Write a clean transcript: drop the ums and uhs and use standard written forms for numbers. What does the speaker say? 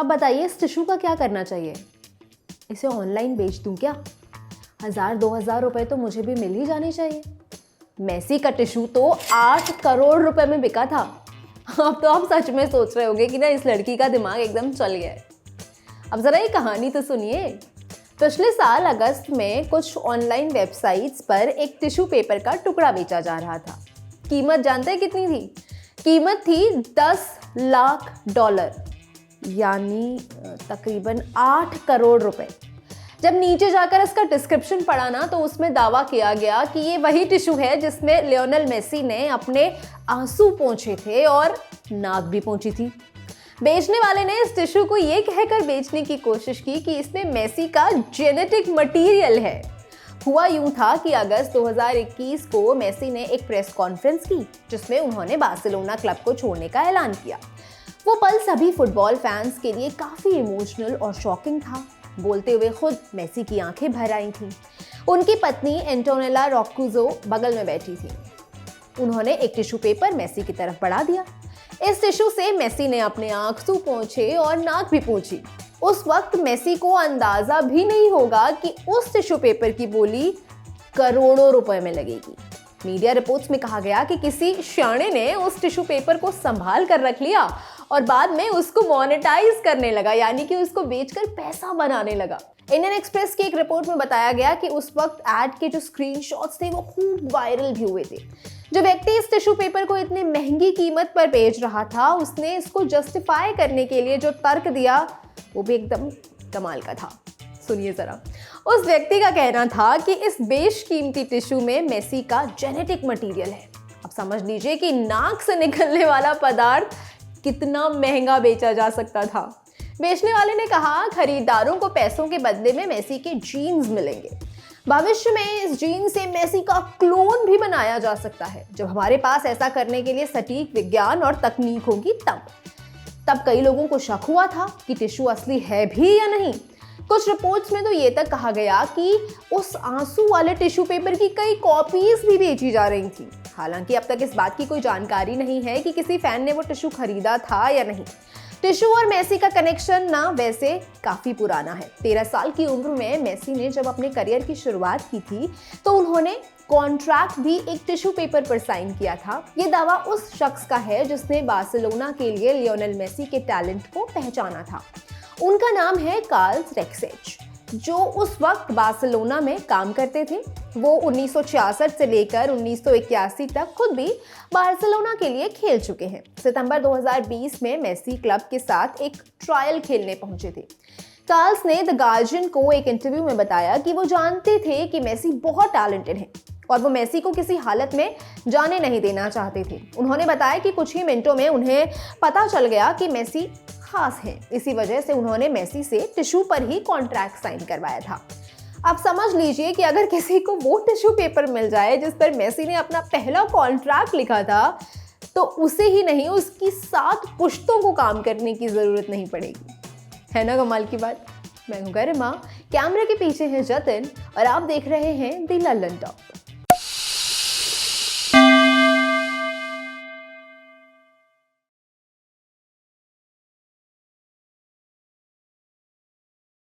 अब बताइए इस टिश्यू का क्या करना चाहिए? इसे ऑनलाइन बेच दूं क्या? 1000-2000 रुपए तो मुझे भी मिल ही जाने चाहिए। मेसी का टिश्यू तो 8 करोड़ रुपए में बिका था। अब तो आप सच में सोच रहे होंगे कि ना इस लड़की का दिमाग एकदम चल गया है। अब जरा ये कहानी तो सुनिए। पिछले साल अगस्त में कुछ ऑनलाइन वेबसाइट्स पर एक टिश्यू पेपर का टुकड़ा बेचा जा रहा था। कीमत जानते हैं कितनी थी? कीमत थी $10 लाख, यानी तकरीबन 8 करोड़ रुपए। जब नीचे जाकर इसका डिस्क्रिप्शन पढ़ा ना तो उसमें दावा किया गया कि ये वही टिश्यू है जिसमें लियोनेल मेसी ने अपने आंसू पोंछे थे और नाक भी पोंछी थी। बेचने वाले ने इस टिश्यू को ये कहकर बेचने की कोशिश की कि इसमें मेसी का जेनेटिक मटेरियल है। हुआ यूं था कि अगस्त 2021 को मेसी ने एक प्रेस कॉन्फ्रेंस की जिसमें उन्होंने बार्सिलोना क्लब को छोड़ने का ऐलान किया। वो पल सभी फुटबॉल फैंस के लिए काफी इमोशनल और शॉकिंग था। बोलते हुए खुद मेसी की आंखें भर आई थीं। उनकी पत्नी एंटोनेला रोक्कूजो बगल में बैठी थी। उन्होंने एक टिश्यू पेपर मेसी की तरफ बढ़ा दिया। इस टिश्यू से मेसी ने अपने आंसू पोंछे और नाक भी पोंछी। उस वक्त मेसी को अंदाजा भी नहीं होगा कि उस टिश्यू पेपर की बोली करोड़ों रुपए में लगेगी। मीडिया रिपोर्ट्स में कहा गया कि किसी शाणे ने उस टिश्यू पेपर को संभाल कर रख लिया और बाद में उसको मोनेटाइज करने लगा, यानी कि उसको बेचकर पैसा बनाने लगा। इंडियन एक्सप्रेस की एक रिपोर्ट में बताया गया कि उस वक्त एड के जो स्क्रीनशॉट्स थे वो खूब वायरल भी हुए थे। जो व्यक्ति इस टिश्यू पेपर को इतनी महंगी कीमत पर बेच रहा था उसने इसको जस्टिफाई करने के लिए जो तर्क दिया वो भी एकदम कमाल का था। सुनिए जरा। उस व्यक्ति का कहना था कि इस बेशकीमती टिश्यू में मेसी का जेनेटिक मटेरियल है। अब समझ लीजिए कि नाक से निकलने वाला पदार्थ कितना महंगा बेचा जा सकता था। बेचने वाले ने कहा खरीदारों को पैसों के बदले में मेसी के जीन्स मिलेंगे। भविष्य में इस जीन से मेसी का क्लोन भी बनाया जा सकता है। जब हमारे पास ऐसा करने के लिए सटीक विज्ञान और तकनीक होगी तब कई लोगों को शक हुआ था कि टिश्यू असली है भी या नहीं। कुछ रिपोर्ट्स में तो ये तक कहा गया कि उस आंसू वाले टिश्यू पेपर की कई कॉपीज भी बेची जा रही थी। हालांकि अब तक इस बात की कोई जानकारी नहीं है कि किसी फैन ने वो टिश्यू खरीदा था या नहीं। टिश्यू और मेसी का कनेक्शन ना वैसे काफी पुराना है। 13 साल की उम्र में मेसी ने जब अपने करियर की शुरुआत की थी तो उन्होंने कॉन्ट्रैक्ट भी एक टिश्यू पेपर पर साइन किया था। ये दावा उस शख्स का है जिसने बार्सिलोना के लिए लियोनेल मेसी के टैलेंट को पहचाना था। उनका नाम है कार्ल रेक्सेच, जो उस वक्त बार्सिलोना में काम करते थे। वो 1966 से लेकर 1981 तक खुद भी बार्सिलोना के लिए खेल चुके हैं। सितंबर 2020 में मेसी क्लब के साथ एक ट्रायल खेलने पहुंचे थे। कार्ल्स ने द गार्जियन को एक इंटरव्यू में बताया कि वो जानते थे कि मेसी बहुत टैलेंटेड है और वो मेसी को किसी हालत में जाने नहीं देना चाहते थे। उन्होंने बताया कि कुछ ही मिनटों में उन्हें पता चल गया कि मेसी खास है। इसी वजह से उन्होंने मेसी से टिश्यू पर ही कॉन्ट्रैक्ट साइन करवाया था। आप समझ लीजिए कि अगर किसी को वो टिश्यू पेपर मिल जाए जिस पर मेसी ने अपना पहला कॉन्ट्रैक्ट लिखा था तो उसे ही नहीं उसकी 7 पुश्तों को काम करने की जरूरत नहीं पड़ेगी। है ना कमाल की बात। मैं हूं गरिमा, कैमरे के पीछे है जतिन और आप देख रहे हैं द लल्लन टॉक।